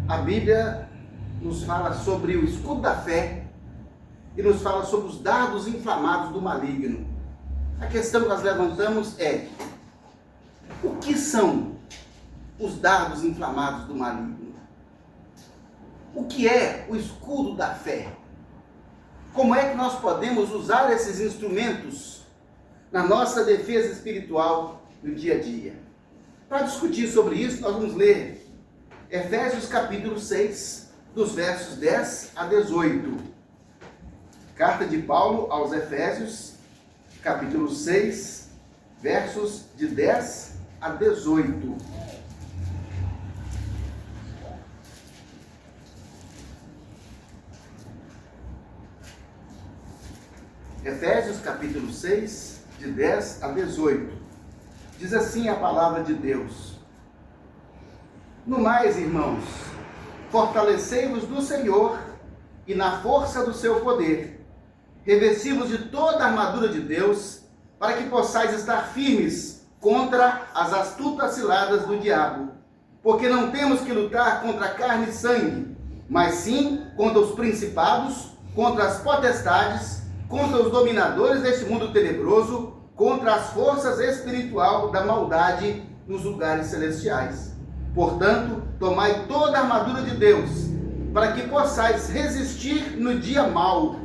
A Bíblia nos fala sobre o escudo da fé e nos fala sobre os dardos inflamados do maligno. A questão que nós levantamos é: o que são os dardos inflamados do maligno? O que é o escudo da fé? Como é que nós podemos usar esses instrumentos na nossa defesa espiritual no dia a dia? Para discutir sobre isso, nós vamos ler Efésios capítulo 6, dos versos 10 a 18. Carta de Paulo aos Efésios, capítulo 6, versos de 10 a 18. Efésios capítulo 6, de 10 a 18. Diz assim a palavra de Deus: No mais, irmãos, fortalecei-vos no Senhor e na força do seu poder. Revesti-vos de toda a armadura de Deus, para que possais estar firmes contra as astutas ciladas do diabo. Porque não temos que lutar contra carne e sangue, mas sim contra os principados, contra as potestades, contra os dominadores deste mundo tenebroso, contra as forças espirituais da maldade nos lugares celestiais. Portanto, tomai toda a armadura de Deus, para que possais resistir no dia mau,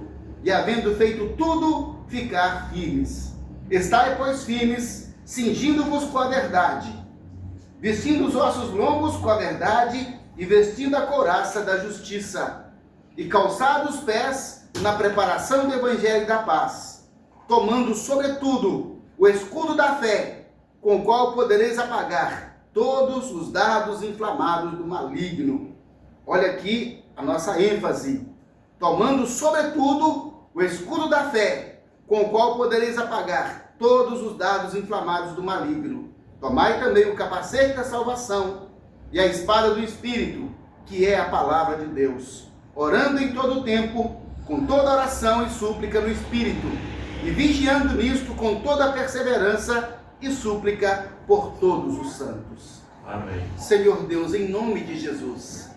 e havendo feito tudo, ficar firmes. Estai, pois, firmes, cingindo-vos com a verdade, vestindo os ossos longos com a verdade, e vestindo a couraça da justiça, e calçados os pés na preparação do evangelho da paz, tomando sobretudo o escudo da fé, com o qual podereis apagar todos os dardos inflamados do maligno. Olha aqui a nossa ênfase: tomando sobretudo o escudo da fé, com o qual podereis apagar todos os dardos inflamados do maligno. Tomai também o capacete da salvação e a espada do Espírito, que é a palavra de Deus, orando em todo o tempo, com toda oração e súplica no Espírito, e vigiando nisto com toda perseverança e súplica por todos os santos. Amém. Senhor Deus, em nome de Jesus,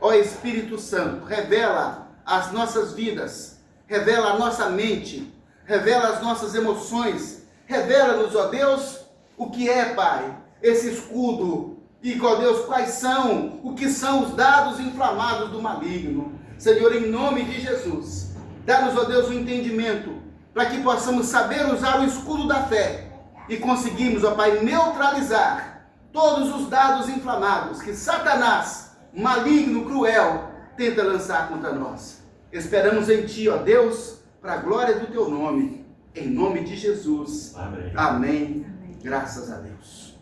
ó Espírito Santo, revela as nossas vidas, revela a nossa mente, revela as nossas emoções, revela-nos, ó Deus, o que é, Pai, esse escudo, e, ó Deus, quais são, o que são os dardos inflamados do maligno. Senhor, em nome de Jesus, dá-nos, ó Deus, o entendimento, para que possamos saber usar o escudo da fé, e conseguimos, ó Pai, neutralizar todos os dardos inflamados que Satanás, maligno, cruel, tenta lançar contra nós. Esperamos em Ti, ó Deus, para a glória do Teu nome, em nome de Jesus. Amém. Amém. Graças a Deus.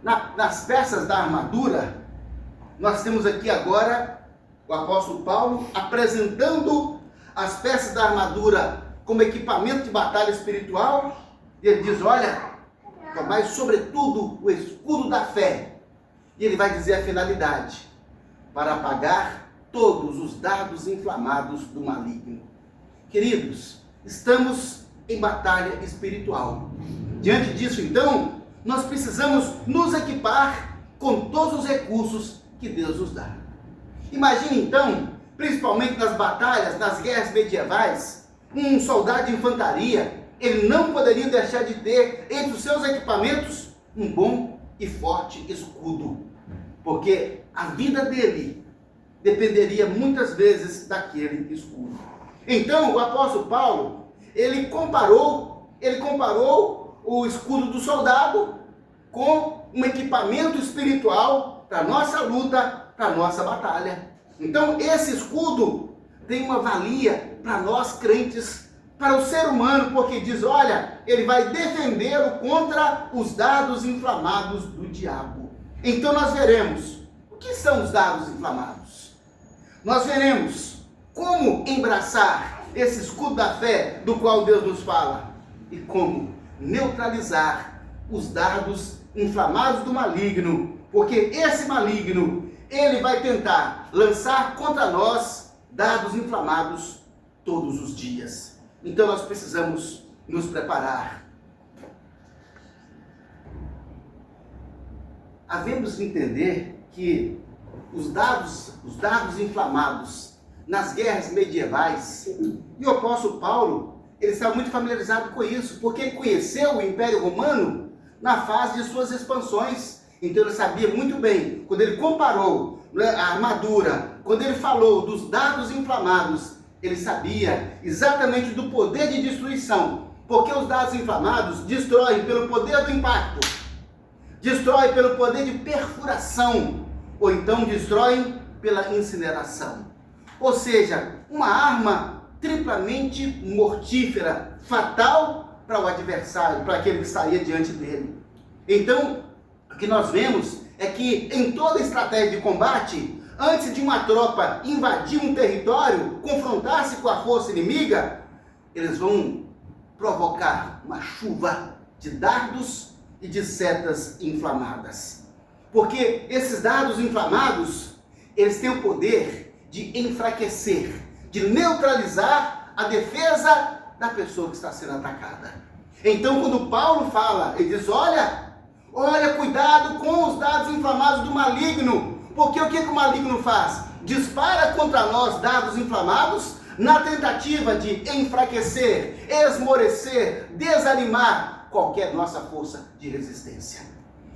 Nas peças da armadura, nós temos aqui agora o apóstolo Paulo apresentando as peças da armadura como equipamento de batalha espiritual. E ele diz: olha, tomai sobretudo o escudo da fé. E ele vai dizer a finalidade: para apagar todos os dardos inflamados do maligno. Queridos, estamos em batalha espiritual. Diante disso, então, nós precisamos nos equipar com todos os recursos que Deus nos dá. Imagine então, principalmente nas batalhas, nas guerras medievais, um soldado de infantaria, ele não poderia deixar de ter entre os seus equipamentos um bom e forte escudo, porque a vida dele dependeria muitas vezes daquele escudo. Então o apóstolo Paulo, ele comparou o escudo do soldado com um equipamento espiritual para a nossa luta, para a nossa batalha. Então esse escudo tem uma valia para nós crentes, para o ser humano, porque diz, olha, ele vai defendê-lo contra os dardos inflamados do diabo. Então nós veremos o que são os dardos inflamados. Nós veremos como embraçar esse escudo da fé do qual Deus nos fala e como neutralizar os dardos inflamados do maligno, porque esse maligno, ele vai tentar lançar contra nós dardos inflamados todos os dias. Então nós precisamos nos preparar. Havemos de entender que os dardos inflamados nas guerras medievais. E o apóstolo Paulo, ele estava muito familiarizado com isso, porque ele conheceu o Império Romano na fase de suas expansões. Então ele sabia muito bem, quando ele comparou a armadura, quando ele falou dos dardos inflamados, ele sabia exatamente do poder de destruição, porque os dardos inflamados destroem pelo poder do impacto, destroem pelo poder de perfuração, ou então destroem pela incineração. Ou seja, uma arma triplamente mortífera, fatal para o adversário, para aquele que estaria diante dele. Então, o que nós vemos é que em toda estratégia de combate, antes de uma tropa invadir um território, confrontar-se com a força inimiga, eles vão provocar uma chuva de dardos e de setas inflamadas. Porque esses dardos inflamados, eles têm o poder de enfraquecer, de neutralizar a defesa da pessoa que está sendo atacada. Então, quando Paulo fala, ele diz, olha, cuidado com os dardos inflamados do maligno, porque o que o maligno faz? Dispara contra nós dardos inflamados, na tentativa de enfraquecer, esmorecer, desanimar qualquer nossa força de resistência.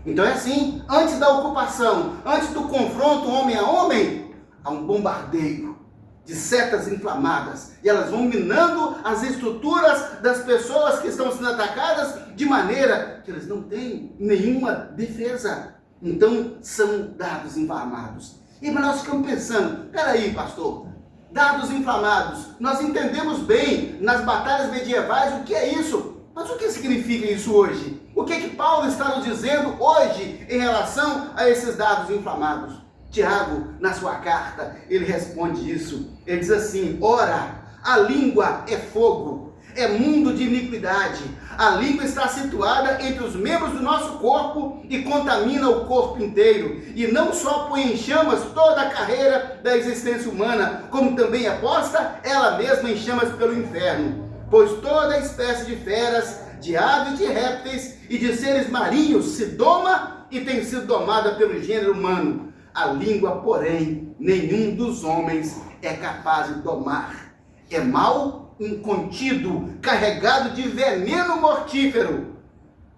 Então é assim, antes da ocupação, antes do confronto homem a homem, há um bombardeio de setas inflamadas, e elas vão minando as estruturas das pessoas que estão sendo atacadas, de maneira que eles não têm nenhuma defesa. Então são dardos inflamados. E nós ficamos pensando, peraí pastor, dardos inflamados, nós entendemos bem nas batalhas medievais o que é isso, mas o que significa isso hoje? O que Paulo está nos dizendo hoje em relação a esses dardos inflamados? Tiago, na sua carta, ele responde isso. Ele diz assim, ora, a língua é fogo, é mundo de iniquidade. A língua está situada entre os membros do nosso corpo e contamina o corpo inteiro. E não só põe em chamas toda a carreira da existência humana, como também é posta ela mesma em chamas pelo inferno. Pois toda espécie de feras, de aves, de répteis e de seres marinhos se doma e tem sido domada pelo gênero humano. A língua, porém, nenhum dos homens é capaz de domar. É mal incontido, carregado de veneno mortífero.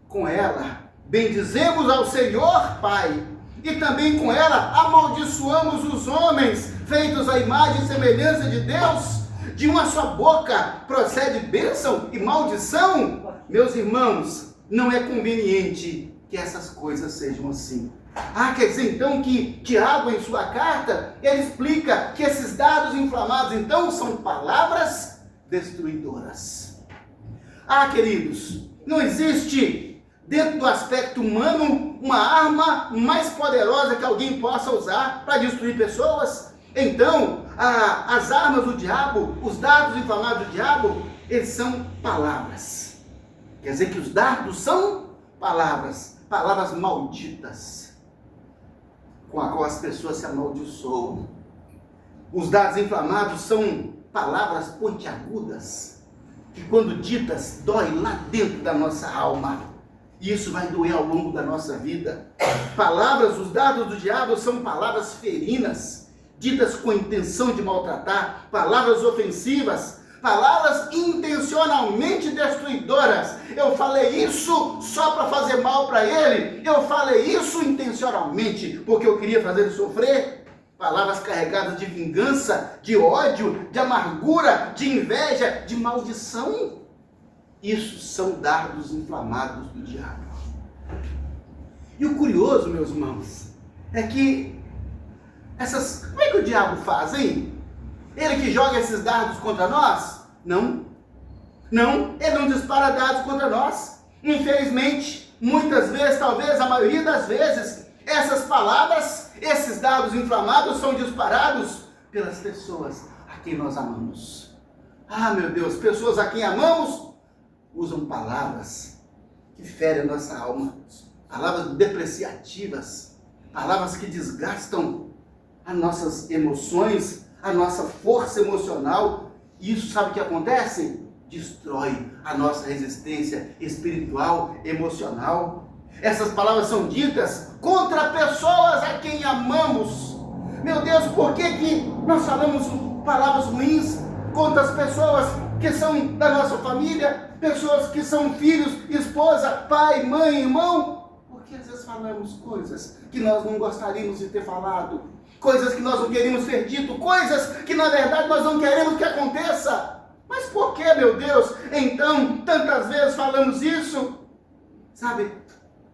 Com ela, bendizemos ao Senhor Pai, e também com ela amaldiçoamos os homens, feitos à imagem e semelhança de Deus. De uma só boca procede bênção e maldição. Meus irmãos, não é conveniente que essas coisas sejam assim. Quer dizer então que Tiago, em sua carta, ele explica que esses dardos inflamados, então, são palavras destruidoras. Queridos, não existe dentro do aspecto humano uma arma mais poderosa que alguém possa usar para destruir pessoas. Então, as armas do diabo, os dardos inflamados do diabo, eles são palavras. Quer dizer que os dardos são palavras malditas, com a qual as pessoas se amaldiçoam. Os dardos inflamados são palavras pontiagudas, que quando ditas, dói lá dentro da nossa alma. E isso vai doer ao longo da nossa vida. Os dardos do diabo são palavras ferinas, ditas com a intenção de maltratar, palavras ofensivas, palavras intencionalmente destruidoras. Eu falei isso só para fazer mal para ele. Eu falei isso intencionalmente porque eu queria fazer ele sofrer. Palavras carregadas de vingança, de ódio, de amargura, de inveja, de maldição. Isso são dardos inflamados do diabo. E o curioso, meus irmãos, é que como é que o diabo faz, hein? Ele que joga esses dardos contra nós? Não, ele não dispara dardos contra nós. Infelizmente, muitas vezes, talvez a maioria das vezes, essas palavras, esses dardos inflamados são disparados pelas pessoas a quem nós amamos. Meu Deus, pessoas a quem amamos usam palavras que ferem a nossa alma, palavras depreciativas, palavras que desgastam as nossas emoções, a nossa força emocional. E isso, sabe o que acontece? Destrói a nossa resistência espiritual, emocional. Essas palavras são ditas contra pessoas a quem amamos. Meu Deus, por que nós falamos palavras ruins contra as pessoas que são da nossa família, pessoas que são filhos, esposa, pai, mãe, irmão? Porque às vezes falamos coisas que nós não gostaríamos de ter falado, coisas que nós não queríamos ter dito, coisas que na verdade nós não queremos que aconteça. Mas por que, meu Deus, então, tantas vezes falamos isso? Sabe,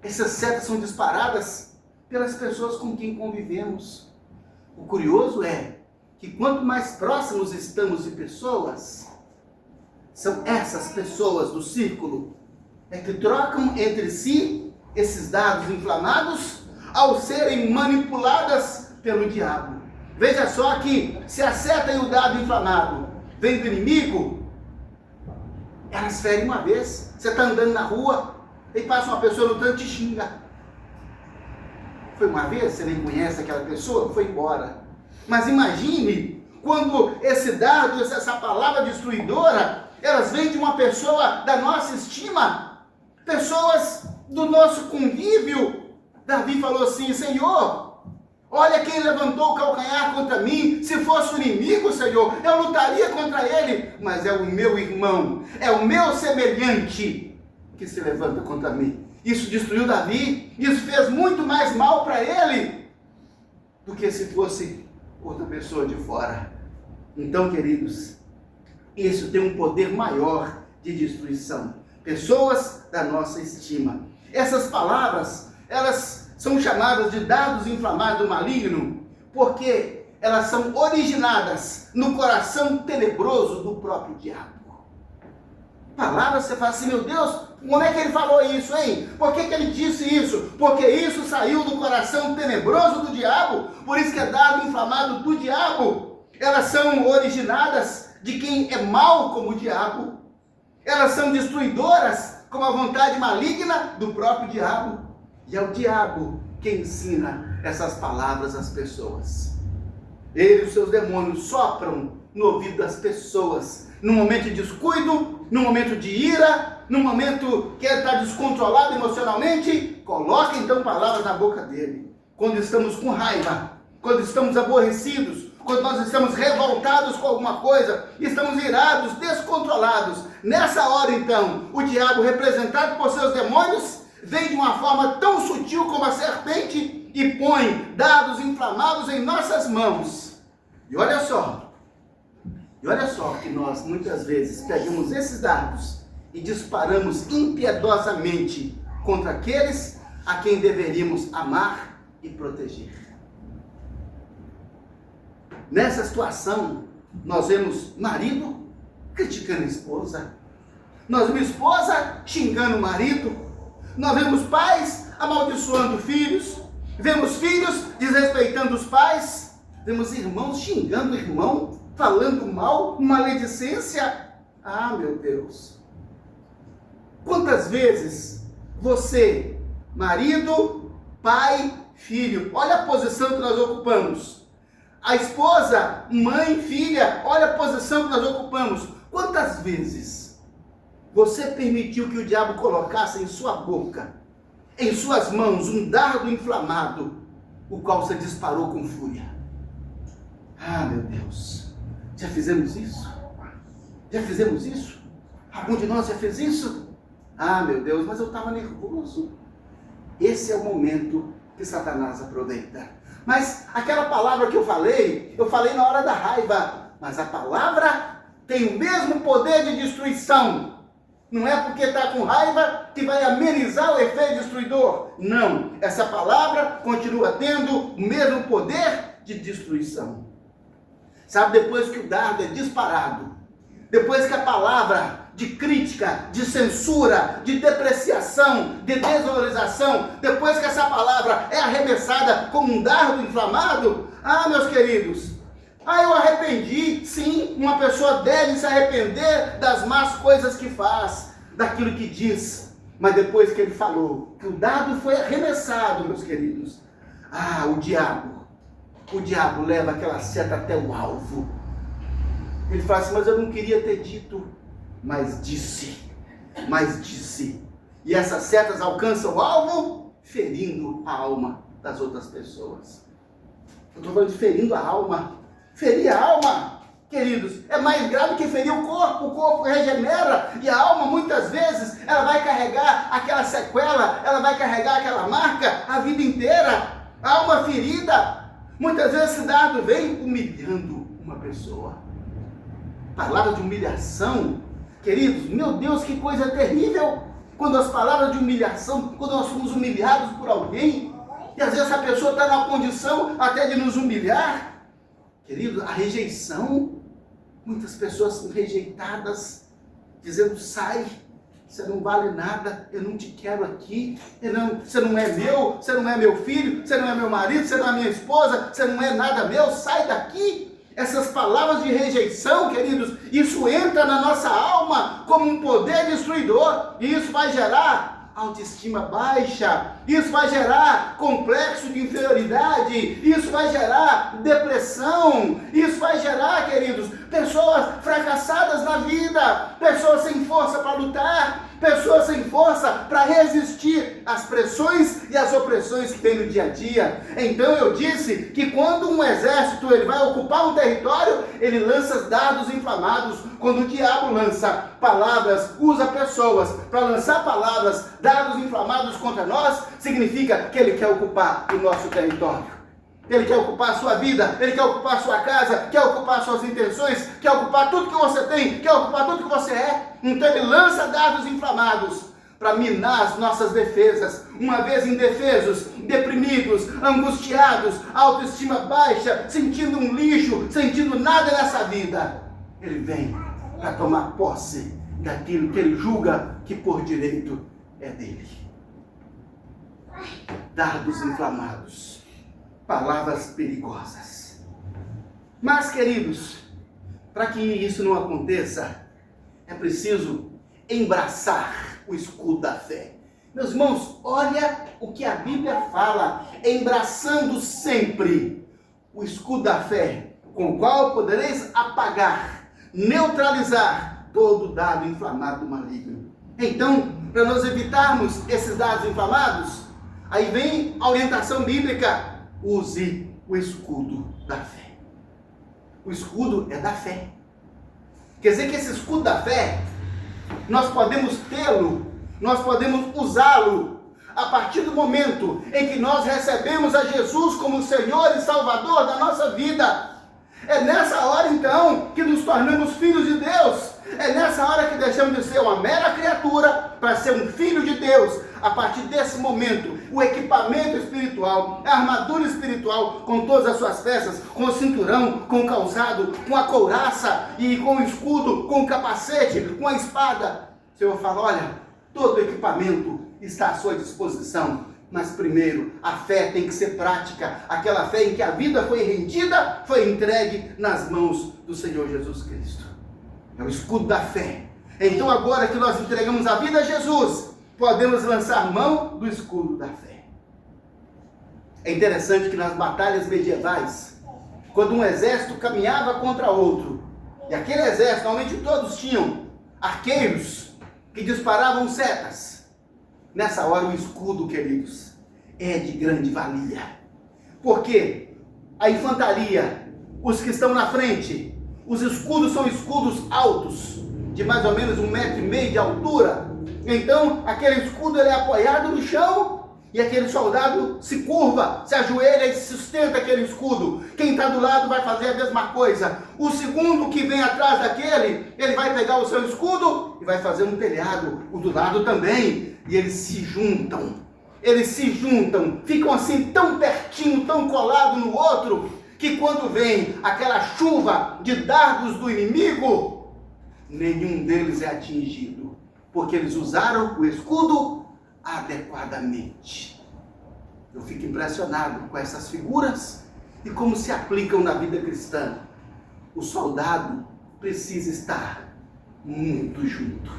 essas setas são disparadas pelas pessoas com quem convivemos. O curioso é que quanto mais próximos estamos de pessoas, são essas pessoas do círculo que trocam entre si esses dados inflamados ao serem manipuladas pelo diabo. Veja só que se a seta e o dado inflamado vem do inimigo, elas ferem uma vez. Você está andando na rua e passa uma pessoa no trânsito e te xinga. Foi uma vez, você nem conhece aquela pessoa, foi embora. Mas imagine quando esse dardo, essa palavra destruidora, elas vêm de uma pessoa da nossa estima, pessoas do nosso convívio. Davi falou assim: Senhor, olha quem levantou o calcanhar contra mim. Se fosse o inimigo, Senhor, eu lutaria contra ele. Mas é o meu irmão, é o meu semelhante que se levanta contra mim. Isso destruiu Davi, isso fez muito mais mal para ele do que se fosse outra pessoa de fora. Então, queridos, isso tem um poder maior de destruição. Pessoas da nossa estima. Essas palavras, elas são chamadas de dardos inflamados do maligno, porque elas são originadas no coração tenebroso do próprio diabo. Palavras, você fala assim: meu Deus, como é que ele falou isso, hein? Por que ele disse isso? Porque isso saiu do coração tenebroso do diabo, por isso que é dardo inflamado do diabo. Elas são originadas de quem é mau como o diabo. Elas são destruidoras com a vontade maligna do próprio diabo. E é o diabo que ensina essas palavras às pessoas. Ele e os seus demônios sopram no ouvido das pessoas, num momento de descuido, num momento de ira, num momento que ele está descontrolado emocionalmente. Coloca então palavras na boca dele. Quando estamos com raiva, quando estamos aborrecidos, quando nós estamos revoltados com alguma coisa, estamos irados, descontrolados. Nessa hora então, o diabo, representado por seus demônios, vem de uma forma tão sutil como a serpente e põe dados inflamados em nossas mãos. E olha só que nós muitas vezes pegamos esses dados e disparamos impiedosamente contra aqueles a quem deveríamos amar e proteger. Nessa situação, nós vemos marido criticando a esposa, nós vemos esposa xingando o marido, nós vemos pais amaldiçoando filhos, vemos filhos desrespeitando os pais, vemos irmãos xingando o irmão, falando mal, maledicência. Ah, meu Deus! Quantas vezes você, marido, pai, filho, olha a posição que nós ocupamos. A esposa, mãe, filha, olha a posição que nós ocupamos. Quantas vezes você permitiu que o diabo colocasse em sua boca, em suas mãos, um dardo inflamado, o qual você disparou com fúria? Ah, meu Deus! Já fizemos isso? Já fizemos isso? Algum de nós já fez isso? Ah, meu Deus, mas eu estava nervoso. Esse é o momento que Satanás aproveita. Mas aquela palavra que eu falei na hora da raiva. Mas a palavra tem o mesmo poder de destruição. Não é porque está com raiva que vai amenizar o efeito destruidor. Não, essa palavra continua tendo o mesmo poder de destruição. Sabe, depois que o dardo é disparado, depois que a palavra de crítica, de censura, de depreciação, de desvalorização, depois que essa palavra é arremessada como um dardo inflamado, ah, meus queridos, eu arrependi. Sim, uma pessoa deve se arrepender das más coisas que faz, daquilo que diz, mas depois que ele falou, que o dardo foi arremessado, meus queridos, o diabo leva aquela seta até o alvo. Ele fala assim: mas eu não queria ter dito, mas disse. E essas setas alcançam o alvo, ferindo a alma das outras pessoas. Eu estou falando de ferindo a alma. Ferir a alma, queridos, é mais grave que ferir o corpo. O corpo regenera e a alma, muitas vezes, ela vai carregar aquela sequela, ela vai carregar aquela marca a vida inteira. A alma ferida, muitas vezes esse dardo vem humilhando uma pessoa. Palavra de humilhação, queridos, meu Deus, que coisa terrível. Quando as palavras de humilhação, quando nós somos humilhados por alguém, e às vezes a pessoa está na condição até de nos humilhar. Querido, a rejeição, muitas pessoas são rejeitadas, dizendo: sai, você não vale nada, eu não te quero aqui, você não é meu, você não é meu filho, você não é meu marido, você não é minha esposa, você não é nada meu, sai daqui. Essas palavras de rejeição, queridos, isso entra na nossa alma como um poder destruidor, e isso vai gerar autoestima baixa, isso vai gerar complexo de inferioridade, isso vai gerar depressão, isso vai gerar, queridos, pessoas fracassadas na vida, pessoas sem força para lutar, pessoas sem força para resistir às pressões e às opressões que tem no dia a dia. Então eu disse que quando um exército ele vai ocupar um território, ele lança dardos inflamados. Quando o diabo lança palavras, usa pessoas para lançar palavras, dardos inflamados contra nós, significa que ele quer ocupar o nosso território. Ele quer ocupar a sua vida, ele quer ocupar a sua casa, quer ocupar suas intenções, quer ocupar tudo que você tem, quer ocupar tudo que você é. Então ele lança dardos inflamados para minar as nossas defesas. Uma vez indefesos, deprimidos, angustiados, autoestima baixa, sentindo um lixo, sentindo nada nessa vida, ele vem para tomar posse daquilo que ele julga que por direito é dele. Dardos inflamados. Palavras perigosas. Mas, queridos, para que isso não aconteça, é preciso embraçar o escudo da fé. Meus irmãos, olha o que a Bíblia fala: embraçando sempre o escudo da fé, com o qual podereis apagar, neutralizar todo dardo inflamado do maligno. Então, para nós evitarmos esses dardos inflamados, aí vem a orientação bíblica: use o escudo da fé. O escudo é da fé. Quer dizer que esse escudo da fé, nós podemos tê-lo, nós podemos usá-lo a partir do momento em que nós recebemos a Jesus como Senhor e Salvador da nossa vida. É nessa hora então que nos tornamos filhos de Deus. É nessa hora que deixamos de ser uma mera criatura para ser um filho de Deus. A partir desse momento, o equipamento espiritual, a armadura espiritual, com todas as suas peças, com o cinturão, com o calçado, com a couraça e com o escudo, com o capacete, com a espada, o Senhor fala: olha, todo o equipamento está à sua disposição. Mas primeiro, a fé tem que ser prática, aquela fé em que a vida foi rendida, foi entregue nas mãos do Senhor Jesus Cristo. É o escudo da fé. Então agora que nós entregamos a vida a Jesus, podemos lançar mão do escudo da fé. É interessante que nas batalhas medievais, quando um exército caminhava contra outro, e aquele exército, normalmente todos tinham arqueiros que disparavam setas. Nessa hora o escudo, queridos, é de grande valia. Porque a infantaria, os que estão na frente, os escudos são escudos altos, de mais ou menos 1,5 metro de altura. Então, aquele escudo ele é apoiado no chão, e aquele soldado se curva, se ajoelha e sustenta aquele escudo. Quem está do lado vai fazer a mesma coisa. O segundo que vem atrás daquele, ele vai pegar o seu escudo e vai fazer um telhado, o do lado também. E eles se juntam, ficam assim tão pertinho, tão colado no outro, que quando vem aquela chuva de dardos do inimigo, nenhum deles é atingido, porque eles usaram o escudo adequadamente. Eu fico impressionado com essas figuras e como se aplicam na vida cristã. O soldado precisa estar muito junto,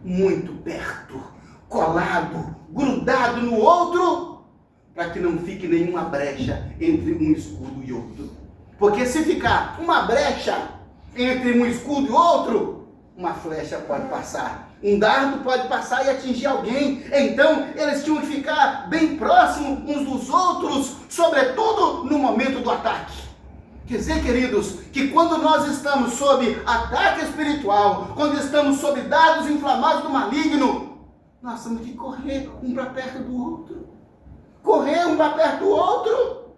muito perto, colado, grudado no outro, para que não fique nenhuma brecha entre um escudo e outro. Porque se ficar uma brecha entre um escudo e outro, uma flecha pode passar, um dardo pode passar e atingir alguém. Então eles tinham que ficar bem próximos uns dos outros, sobretudo no momento do ataque. Quer dizer, queridos, que quando nós estamos sob ataque espiritual, quando estamos sob dardos inflamados do maligno, nós temos que correr um para perto do outro. Correr um para perto do outro.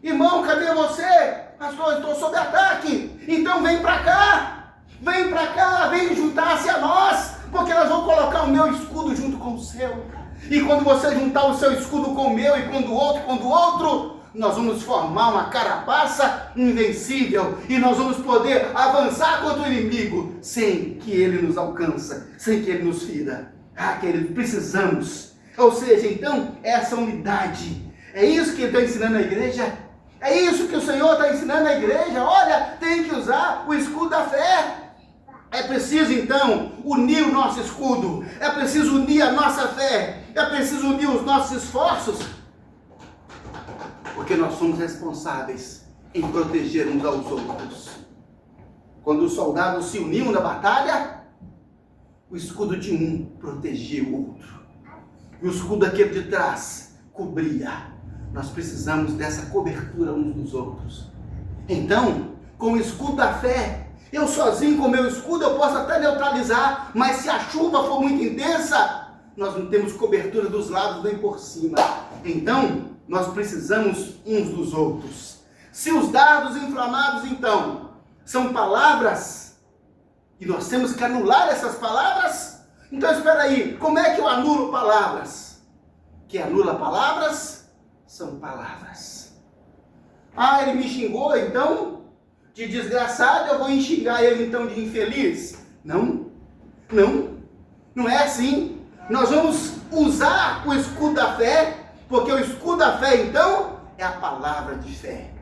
Irmão, cadê você? Pastor, eu estou sob ataque. Então vem para cá. Vem para cá, vem juntar-se a nós. Porque nós vamos colocar o meu escudo junto com o seu. E quando você juntar o seu escudo com o meu e com o outro, nós vamos formar uma carapaça invencível. E nós vamos poder avançar contra o inimigo sem que ele nos alcance, sem que ele nos fira. Querido, precisamos. Ou seja, então, essa unidade. É isso que ele está ensinando a igreja. É isso que o Senhor está ensinando a igreja. Olha, tem que usar o escudo da fé. É preciso, então, unir o nosso escudo. É preciso unir a nossa fé. É preciso unir os nossos esforços. Porque nós somos responsáveis em proteger uns aos outros. Quando os soldados se uniam na batalha, o escudo de um protegia o outro. E o escudo daquele de trás cobria. Nós precisamos dessa cobertura uns dos outros. Então, com o escudo da fé, eu sozinho com o meu escudo eu posso até neutralizar, mas se a chuva for muito intensa, nós não temos cobertura dos lados nem por cima. Então, nós precisamos uns dos outros. Se os dardos inflamados, então, são palavras, e nós temos que anular essas palavras, então espera aí, como é que eu anulo palavras? Quem anula palavras são palavras. Ele me xingou, então, de desgraçado, eu vou xingar ele então de infeliz? Não é assim. Nós vamos usar o escudo da fé, porque o escudo da fé, então, é a palavra de fé.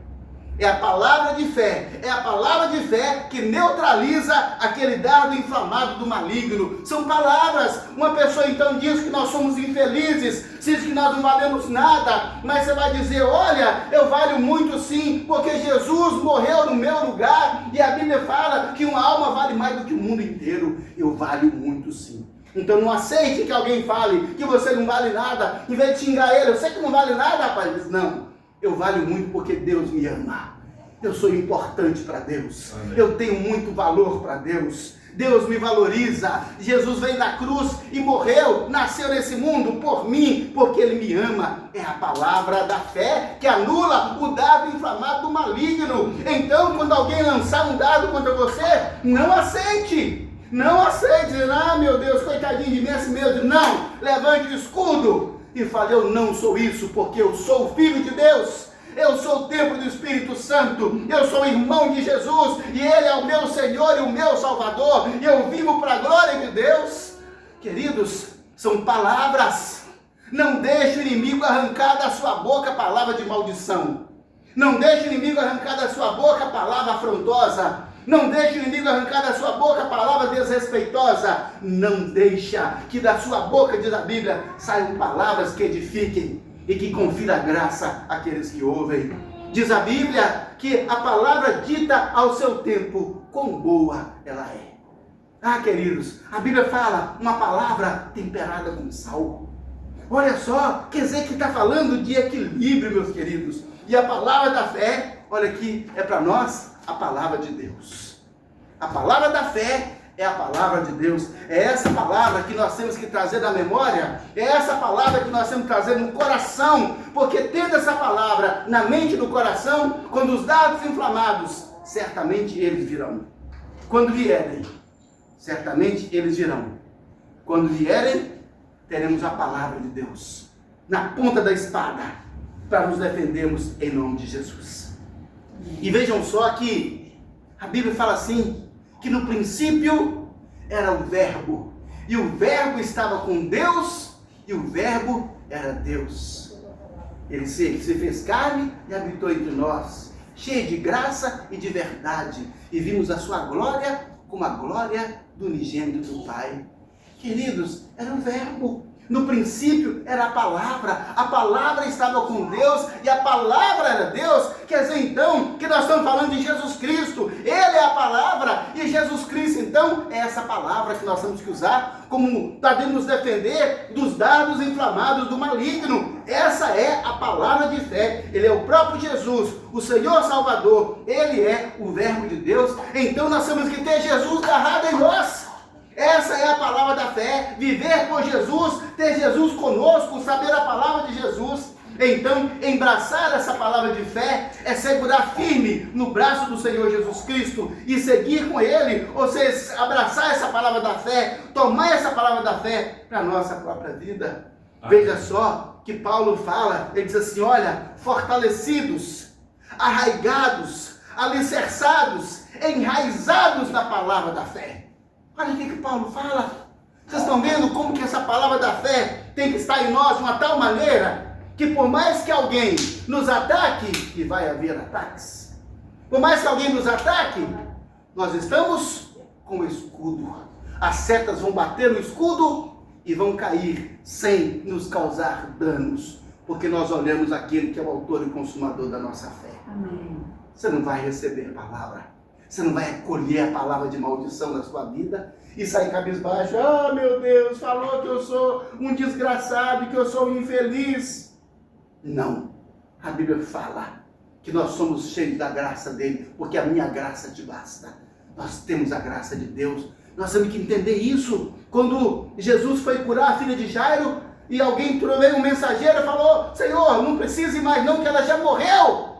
É a palavra de fé. É a palavra de fé que neutraliza aquele dardo inflamado do maligno. São palavras. Uma pessoa, então, diz que nós somos infelizes, diz que nós não valemos nada, mas você vai dizer, olha, eu valho muito sim, porque Jesus morreu no meu lugar, e a Bíblia fala que uma alma vale mais do que o mundo inteiro. Eu valho muito sim. Então não aceite que alguém fale que você não vale nada, em vez de xingar ele, eu sei que não vale nada, rapaz. Não, eu valho muito porque Deus me ama. Eu sou importante para Deus. Amém. Eu tenho muito valor para Deus. Deus me valoriza. Jesus veio na cruz e morreu, nasceu nesse mundo por mim, porque Ele me ama. É a palavra da fé que anula o dardo inflamado do maligno. Então, quando alguém lançar um dardo contra você, não aceite. Não aceite, meu Deus, coitadinho de mim, assim mesmo. Não, levante o escudo e fale, eu não sou isso, porque eu sou o Filho de Deus. Eu sou o templo do Espírito Santo. Eu sou irmão de Jesus. E Ele é o meu Senhor e o meu Salvador. E eu vivo para a glória de Deus. Queridos, são palavras. Não deixe o inimigo arrancar da sua boca a palavra de maldição. Não deixe o inimigo arrancar da sua boca a palavra afrontosa. Não deixe o inimigo arrancar da sua boca a palavra desrespeitosa. Não deixa que da sua boca, diz a Bíblia, saiam palavras que edifiquem e que confira graça àqueles que ouvem. Diz a Bíblia que a palavra dita ao seu tempo, quão boa ela é. Queridos, a Bíblia fala uma palavra temperada com sal. Olha só, quer dizer que está falando de equilíbrio, meus queridos. E a palavra da fé, olha aqui, é para nós a palavra de Deus. A palavra da fé é a palavra de Deus. É essa palavra que nós temos que trazer da memória. É essa palavra que nós temos que trazer no coração. Porque tendo essa palavra na mente e no coração, quando os dardos inflamados, certamente eles virão. Quando vierem, certamente eles virão. Quando vierem, teremos a palavra de Deus na ponta da espada para nos defendermos em nome de Jesus. E vejam só que a Bíblia fala assim, que no princípio era o Verbo, e o Verbo estava com Deus, e o Verbo era Deus. Ele se fez carne e habitou entre nós, cheio de graça e de verdade, e vimos a sua glória como a glória do unigênito do Pai. Queridos, era o Verbo. No princípio era a palavra estava com Deus e a palavra era Deus. Quer dizer então que nós estamos falando de Jesus Cristo, Ele é a palavra e E Jesus Cristo, então, é essa palavra que nós temos que usar como para nos defender dos dardos inflamados do maligno. Essa é a palavra de fé. Ele é o próprio Jesus, o Senhor Salvador. Ele é o Verbo de Deus. Então nós temos que ter Jesus agarrado em nós. Essa é a palavra da fé. Viver com Jesus, ter Jesus conosco, saber a palavra de Jesus. Então, embraçar essa palavra de fé é segurar firme no braço do Senhor Jesus Cristo e seguir com Ele, ou seja, abraçar essa palavra da fé, tomar essa palavra da fé para a nossa própria vida. Veja só que Paulo fala, ele diz assim, olha, fortalecidos, arraigados, alicerçados, enraizados na palavra da fé. Olha o que Paulo fala. Vocês estão vendo como que essa palavra da fé tem que estar em nós de uma tal maneira que por mais que alguém nos ataque, e vai haver ataques, por mais que alguém nos ataque, nós estamos com o escudo. As setas vão bater no escudo e vão cair sem nos causar danos, porque nós olhamos aquele que é o autor e consumador da nossa fé. Amém. Você não vai receber palavra, você não vai acolher a palavra de maldição na sua vida e sair cabisbaixo. Ah, meu Deus, falou que eu sou um desgraçado, que eu sou um infeliz. Não, a Bíblia fala que nós somos cheios da graça dele, porque a minha graça te basta. Nós temos a graça de Deus, nós temos que entender isso. Quando Jesus foi curar a filha de Jairo, e alguém veio um mensageiro e falou, Senhor, não precisa ir mais não, que ela já morreu.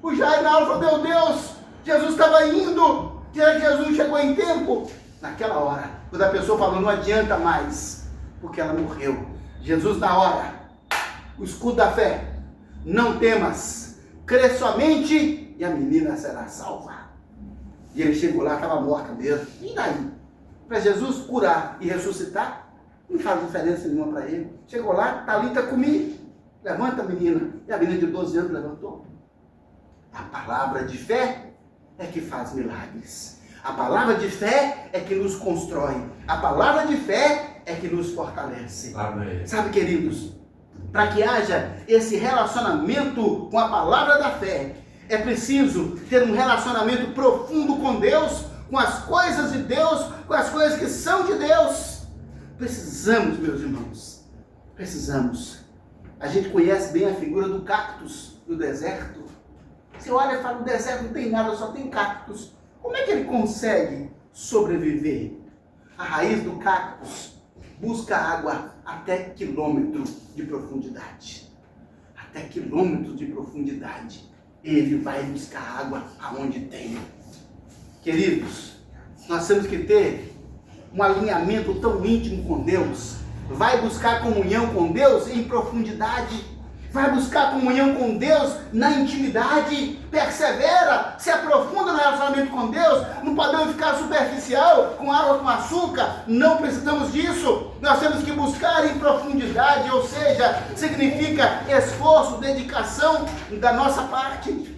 O Jairo na hora falou, meu Deus, Jesus estava indo, Jesus chegou em tempo. Naquela hora, quando a pessoa falou, não adianta mais, porque ela morreu. Jesus na hora, o escudo da fé, não temas, crê somente e a menina será salva. E ele chegou lá, estava morta mesmo. E daí? Para Jesus curar e ressuscitar, não faz diferença nenhuma para ele. Chegou lá, Talita comi, levanta a menina. E a menina de 12 anos levantou. A palavra de fé é que faz milagres. A palavra de fé é que nos constrói. A palavra de fé é que nos fortalece. Amém. Sabe, queridos, para que haja esse relacionamento com a palavra da fé, é preciso ter um relacionamento profundo com Deus, com as coisas de Deus, com as coisas que são de Deus. Precisamos, meus irmãos, precisamos. A gente conhece bem a figura do cactus no deserto. Você olha e fala, no deserto não tem nada, só tem cactus. Como é que ele consegue sobreviver? A raiz do cactus busca água até quilômetro de profundidade. Até quilômetros de profundidade. Ele vai buscar água aonde tem. Queridos, nós temos que ter um alinhamento tão íntimo com Deus. Vai buscar comunhão com Deus em profundidade. Vai buscar comunhão com Deus na intimidade. Persevera, se aprofunda no relacionamento com Deus. Não podemos ficar superficial, com água com açúcar. Não precisamos disso. Nós temos que buscar em profundidade, ou seja, significa esforço, dedicação da nossa parte.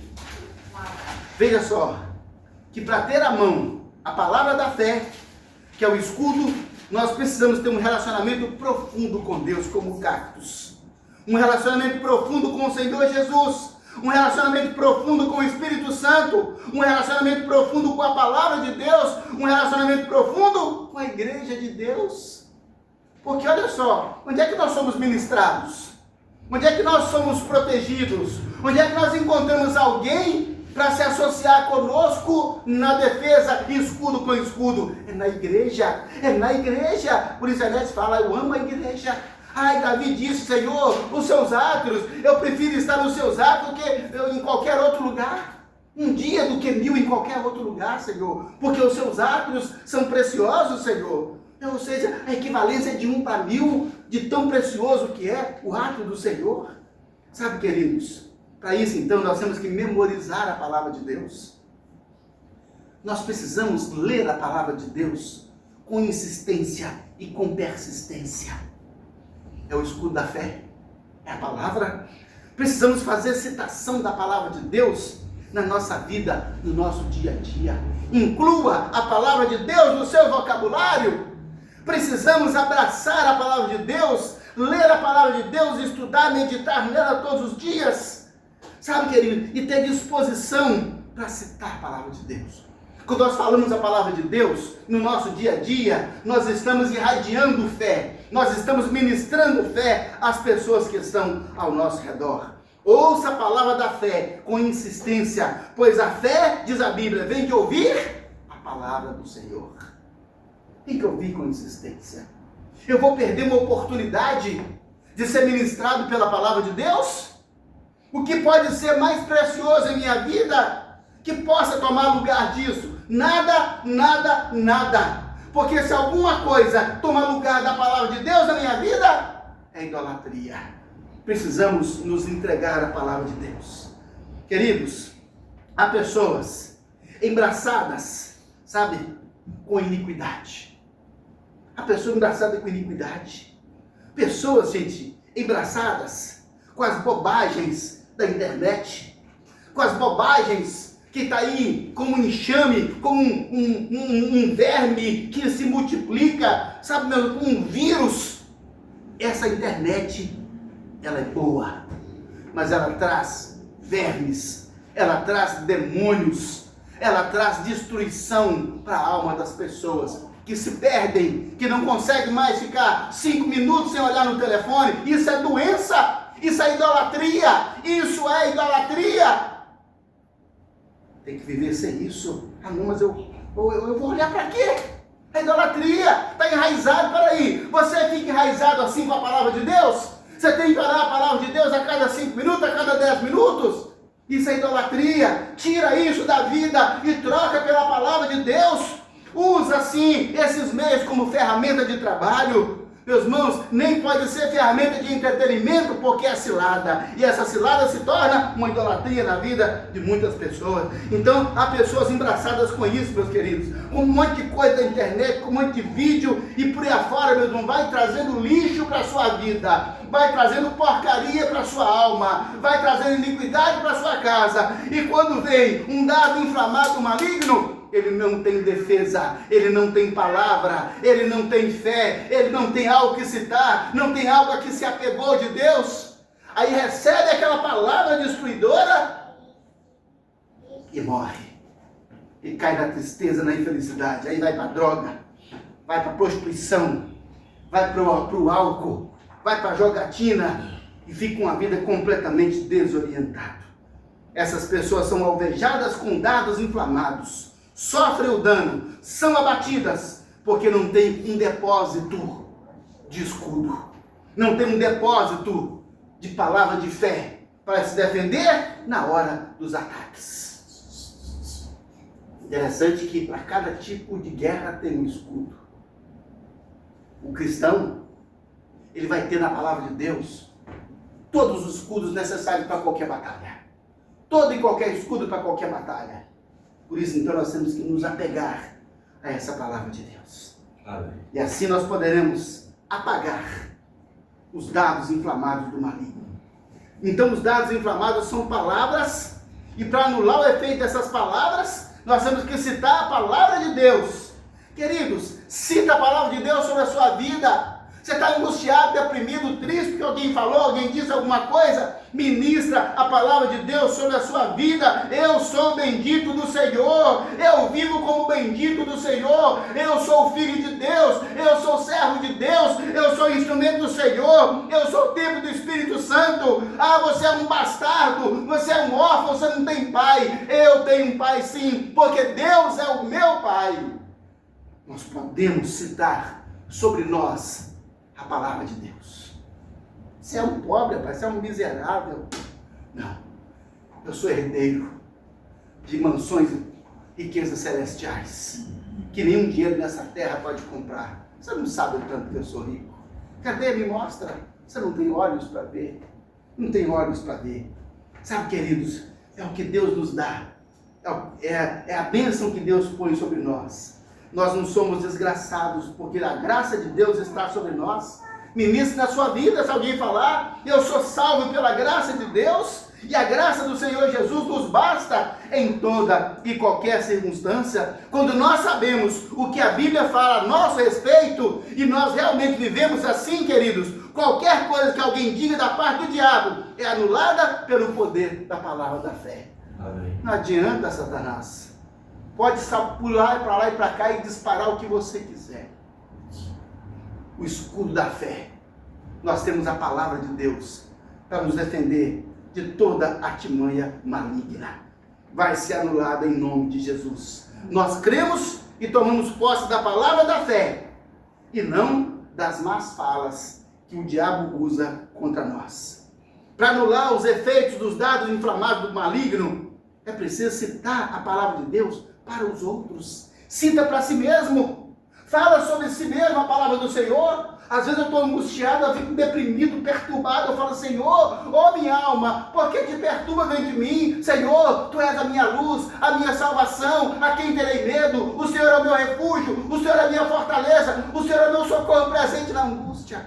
Veja só, que para ter à mão a palavra da fé, que é o escudo, nós precisamos ter um relacionamento profundo com Deus, como o cactus. Um relacionamento profundo com o Senhor Jesus, um relacionamento profundo com o Espírito Santo, um relacionamento profundo com a palavra de Deus, um relacionamento profundo com a igreja de Deus. Porque olha só, onde é que nós somos ministrados? Onde é que nós somos protegidos? Onde é que nós encontramos alguém para se associar conosco na defesa, escudo com escudo? É na igreja, é na igreja. Por isso a gente fala, eu amo a igreja. Ai, Davi disse, Senhor, os seus átrios, eu prefiro estar nos seus átrios do que em qualquer outro lugar. Um dia do que 1000 em qualquer outro lugar, Senhor. Porque os seus átrios são preciosos, Senhor. Ou seja, a equivalência de 1 para 1000, de tão precioso que é o átrio do Senhor. Sabe, queridos, para isso então nós temos que memorizar a palavra de Deus. Nós precisamos ler a palavra de Deus com insistência e com persistência. É o escudo da fé, é a palavra. Precisamos fazer citação da palavra de Deus na nossa vida, no nosso dia a dia. Inclua a palavra de Deus no seu vocabulário. Precisamos abraçar a palavra de Deus, ler a palavra de Deus, estudar, meditar nela todos os dias. Sabe, querido, e ter disposição para citar a palavra de Deus. Quando nós falamos a palavra de Deus, no nosso dia a dia, nós estamos irradiando fé, nós estamos ministrando fé às pessoas que estão ao nosso redor. Ouça a palavra da fé com insistência, pois a fé, diz a Bíblia, vem de ouvir a palavra do Senhor. Tem que ouvir com insistência. Eu vou perder uma oportunidade de ser ministrado pela palavra de Deus? O que pode ser mais precioso em minha vida que possa tomar lugar disso? Nada, nada, nada. Porque se alguma coisa toma lugar da palavra de Deus na minha vida, é idolatria. Precisamos nos entregar à palavra de Deus. Queridos, há pessoas embaraçadas, sabe, com iniquidade. Há pessoas embaraçadas com iniquidade. Pessoas, gente, embaraçadas com as bobagens da internet, com as bobagens que está aí como um enxame, como um verme que se multiplica, sabe, meu, um vírus. Essa internet, ela é boa, mas ela traz vermes, ela traz demônios, ela traz destruição para a alma das pessoas, que se perdem, que não conseguem mais ficar 5 minutos sem olhar no telefone. Isso é doença, isso é idolatria, isso é idolatria. Tem que viver sem isso. Ah não, mas eu vou olhar para quê? É idolatria, está enraizado. Peraí, você fica enraizado assim com a palavra de Deus? Você tem que orar a palavra de Deus a cada 5 minutos, a cada 10 minutos? Isso é idolatria. Tira isso da vida e troca pela palavra de Deus. Usa sim esses meios como ferramenta de trabalho. Meus irmãos, nem pode ser ferramenta de entretenimento, porque é cilada. E essa cilada se torna uma idolatria na vida de muitas pessoas. Então, há pessoas embaraçadas com isso, meus queridos. Com um monte de coisa da internet, com um monte de vídeo e por aí afora, meu irmão, vai trazendo lixo para a sua vida. Vai trazendo porcaria para a sua alma. Vai trazendo iniquidade para a sua casa. E quando vem um dardo inflamado maligno, ele não tem defesa, ele não tem palavra, ele não tem fé, ele não tem algo que citar, não tem algo a que se apegou de Deus. Aí recebe aquela palavra destruidora e morre. E cai na tristeza, na infelicidade. Aí vai para a droga, vai para a prostituição, vai para o álcool, vai para a jogatina e fica uma vida completamente desorientada. Essas pessoas são alvejadas com dardos inflamados. Sofrem o dano, são abatidas, porque não tem um depósito de escudo, não tem um depósito de palavra de fé para se defender na hora dos ataques. Interessante que para cada tipo de guerra tem um escudo. O cristão, ele vai ter na palavra de Deus todos os escudos necessários para qualquer batalha, todo e qualquer escudo para qualquer batalha. Por isso, então, nós temos que nos apegar a essa palavra de Deus. Amém. E assim nós poderemos apagar os dardos inflamados do maligno. Então, os dardos inflamados são palavras, e para anular o efeito dessas palavras, nós temos que citar a palavra de Deus. Queridos, cita a palavra de Deus sobre a sua vida. Você está angustiado, deprimido, triste, porque alguém falou, alguém disse alguma coisa? Ministra a palavra de Deus sobre a sua vida. Eu sou bendito do Senhor, eu vivo como bendito do Senhor, eu sou filho de Deus, eu sou servo de Deus, eu sou instrumento do Senhor, eu sou o templo do Espírito Santo. Ah, você é um bastardo, você é um órfão, você não tem pai. Eu tenho um pai sim, porque Deus é o meu pai. Nós podemos citar sobre nós a palavra de Deus. Você é um pobre, rapaz, você é um miserável. Não, eu sou herdeiro de mansões e riquezas celestiais, que nenhum dinheiro nessa terra pode comprar. Você não sabe o tanto que eu sou rico. Cadê? Me mostra. Você não tem olhos para ver. Não tem olhos para ver. Sabe, queridos, é o que Deus nos dá. É a bênção que Deus põe sobre nós. Nós não somos desgraçados, porque a graça de Deus está sobre nós. Ministre na sua vida, se alguém falar, eu sou salvo pela graça de Deus, e a graça do Senhor Jesus nos basta em toda e qualquer circunstância. Quando nós sabemos o que a Bíblia fala a nosso respeito, e nós realmente vivemos assim, queridos, qualquer coisa que alguém diga da parte do diabo é anulada pelo poder da palavra da fé. Amém. Não adianta, Satanás. pode pular para lá e para cá e disparar o que você quiser. O escudo da fé. Nós temos a palavra de Deus para nos defender de toda artimanha maligna. Vai ser anulada em nome de Jesus. Nós cremos e tomamos posse da palavra da fé e não das más falas que o diabo usa contra nós. Para anular os efeitos dos dados inflamados do maligno, é preciso citar a palavra de Deus para os outros. Cita para si mesmo. Fala sobre si mesmo a palavra do Senhor. Às vezes eu estou angustiado, eu fico deprimido, perturbado. Eu falo, Senhor, ó minha alma, por que te perturba dentro de mim? Senhor, Tu és a minha luz, a minha salvação, a quem terei medo? O Senhor é o meu refúgio, o Senhor é a minha fortaleza, o Senhor é o meu socorro presente na angústia.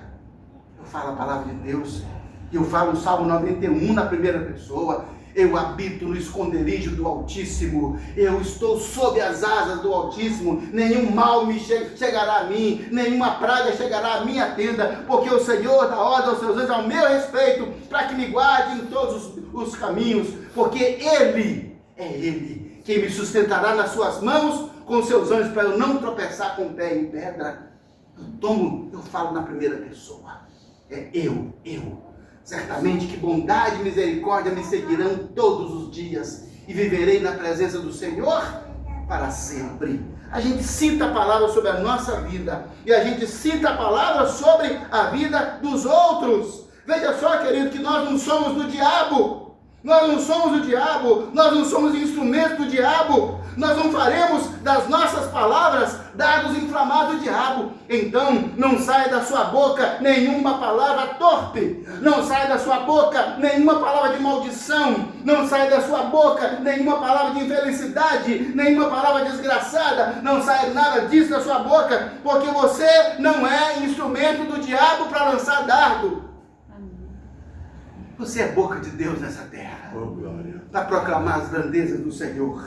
Eu falo a palavra de Deus, e eu falo o Salmo 91 na primeira pessoa. Eu habito no esconderijo do Altíssimo. Eu estou sob as asas do Altíssimo. Nenhum mal me chegará a mim. Nenhuma praga chegará à minha tenda. Porque o Senhor dá ordem aos seus anjos ao meu respeito, para que me guarde em todos os caminhos. Porque Ele quem me sustentará nas suas mãos com seus anjos, para eu não tropeçar com o pé em pedra. Eu falo na primeira pessoa. É eu. Certamente que bondade e misericórdia me seguirão todos os dias, e viverei na presença do Senhor para sempre. A gente cita a palavra sobre a nossa vida, e a gente cita a palavra sobre a vida dos outros. Veja só, querido, que nós não somos do diabo. Nós não somos do diabo, nós não somos instrumentos do diabo. Nós não faremos das nossas palavras dados inflamados do diabo. Então, não saia da sua boca nenhuma palavra torpe. Não saia da sua boca nenhuma palavra de maldição. Não saia da sua boca nenhuma palavra de infelicidade, nenhuma palavra desgraçada. Não saia nada disso da sua boca, porque você não é instrumento do diabo para lançar dardo. Você é boca de Deus nessa terra, para proclamar as grandezas do Senhor.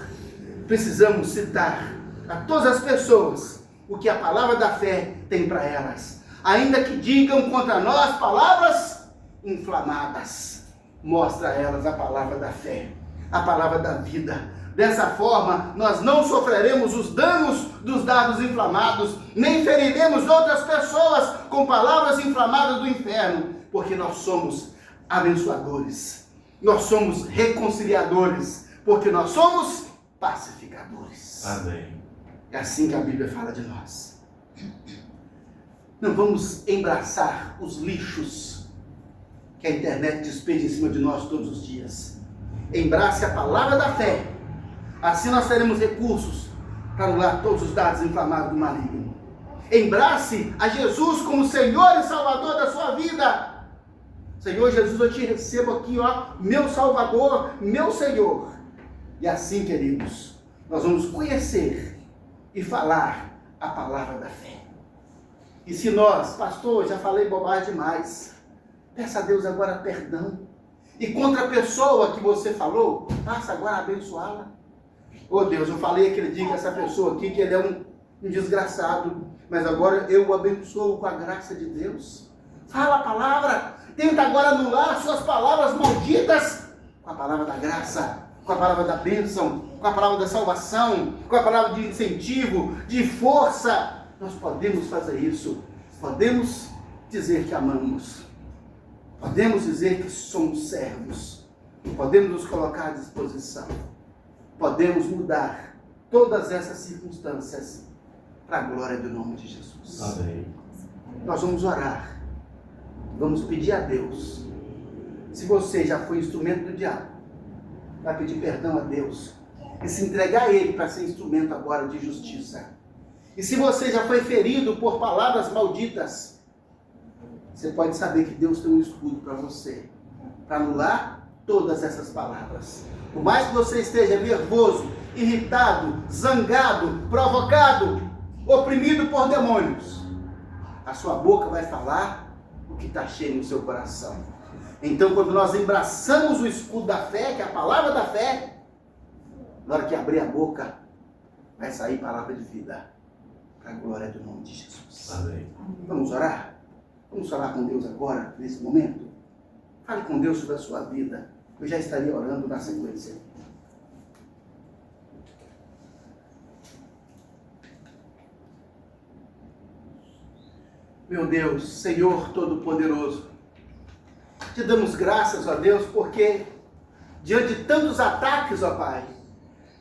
Precisamos citar a todas as pessoas o que a palavra da fé tem para elas, ainda que digam contra nós palavras inflamadas. Mostra a elas a palavra da fé, a palavra da vida. Dessa forma, nós não sofreremos os danos dos dardos inflamados, nem feriremos outras pessoas com palavras inflamadas do inferno, porque nós somos abençoadores, nós somos reconciliadores, porque nós somos pacificadores. Amém. É assim que a Bíblia fala de nós. Não vamos embraçar os lixos que a internet despeja em cima de nós todos os dias. Embrace a palavra da fé. Assim nós teremos recursos para anular todos os dados inflamados do maligno. Embrace a Jesus como Senhor e Salvador da sua vida. Senhor Jesus, eu te recebo aqui, meu Salvador, meu Senhor. E assim, queridos, nós vamos conhecer e falar a palavra da fé. E se nós, pastor, já falei bobagem demais, peça a Deus agora perdão. E contra a pessoa que você falou, passa agora a abençoá-la. Oh Deus, eu falei aquele dia com essa pessoa aqui que ele é um desgraçado, mas agora eu o abençoo com a graça de Deus. Fala a palavra, tenta agora anular suas palavras malditas com a palavra da graça, com a palavra da bênção, com a palavra da salvação, com a palavra de incentivo, de força. Nós podemos fazer isso. Podemos dizer que amamos. Podemos dizer que somos servos. Podemos nos colocar à disposição. Podemos mudar todas essas circunstâncias para a glória do nome de Jesus. Amém. Nós vamos orar. Vamos pedir a Deus. Se você já foi instrumento do diabo, vai pedir perdão a Deus e se entregar a Ele para ser instrumento agora de justiça. E se você já foi ferido por palavras malditas, você pode saber que Deus tem um escudo para você, para anular todas essas palavras. Por mais que você esteja nervoso, irritado, zangado, provocado, oprimido por demônios, a sua boca vai falar o que está cheio no seu coração. Então, quando nós embraçamos o escudo da fé, que é a palavra da fé, na hora que abrir a boca, vai sair palavra de vida, para a glória do nome de Jesus. Amém. Vamos orar? Vamos falar com Deus agora, nesse momento? Fale com Deus sobre a sua vida. Eu já estaria orando na sequência. Meu Deus, Senhor Todo-Poderoso, te damos graças, ó Deus, porque diante de tantos ataques, ó Pai,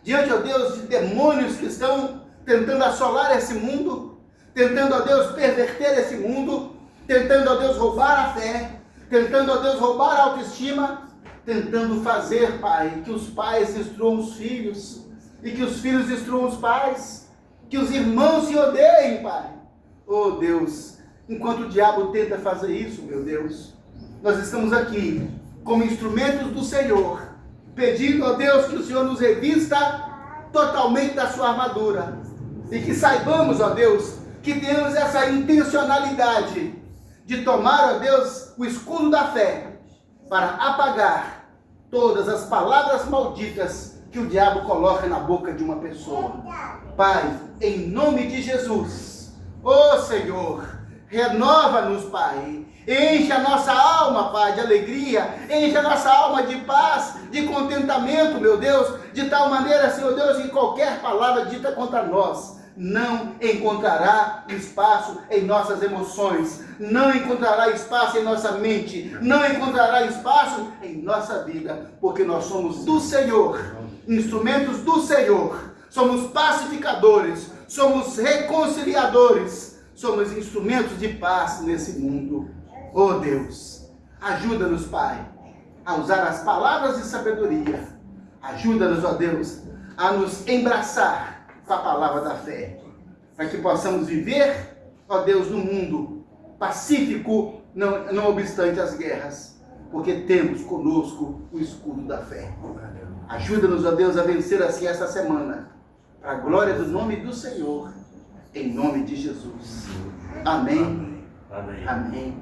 diante, ó Deus, de demônios que estão tentando assolar esse mundo, tentando, ó Deus, perverter esse mundo, tentando, ó Deus, roubar a fé, tentando, ó Deus, roubar a autoestima, tentando fazer, Pai, que os pais destruam os filhos, e que os filhos destruam os pais, que os irmãos se odeiem, Pai. Oh Deus, enquanto o diabo tenta fazer isso, meu Deus, nós estamos aqui como instrumentos do Senhor, pedindo a Deus que o Senhor nos revista totalmente da sua armadura, e que saibamos, ó Deus, que temos essa intencionalidade de tomar, ó Deus, o escudo da fé, para apagar todas as palavras malditas que o diabo coloca na boca de uma pessoa. Pai, em nome de Jesus, ó Senhor, renova-nos, Pai. Enche a nossa alma, Pai, de alegria. Enche a nossa alma de paz, de contentamento, meu Deus. De tal maneira, Senhor Deus, que qualquer palavra dita contra nós não encontrará espaço em nossas emoções. Não encontrará espaço em nossa mente. Não encontrará espaço em nossa vida. Porque nós somos do Senhor. Instrumentos do Senhor. Somos pacificadores. Somos reconciliadores. Somos instrumentos de paz nesse mundo. Oh Deus, ajuda-nos, Pai, a usar as palavras de sabedoria. Ajuda-nos, ó Deus, a nos embraçar com a palavra da fé, para que possamos viver, ó Deus, num mundo pacífico, não obstante as guerras, porque temos conosco o escudo da fé. Ajuda-nos, ó Deus, a vencer assim esta semana, para a glória do nome do Senhor, em nome de Jesus. Amém. Amém. Amém.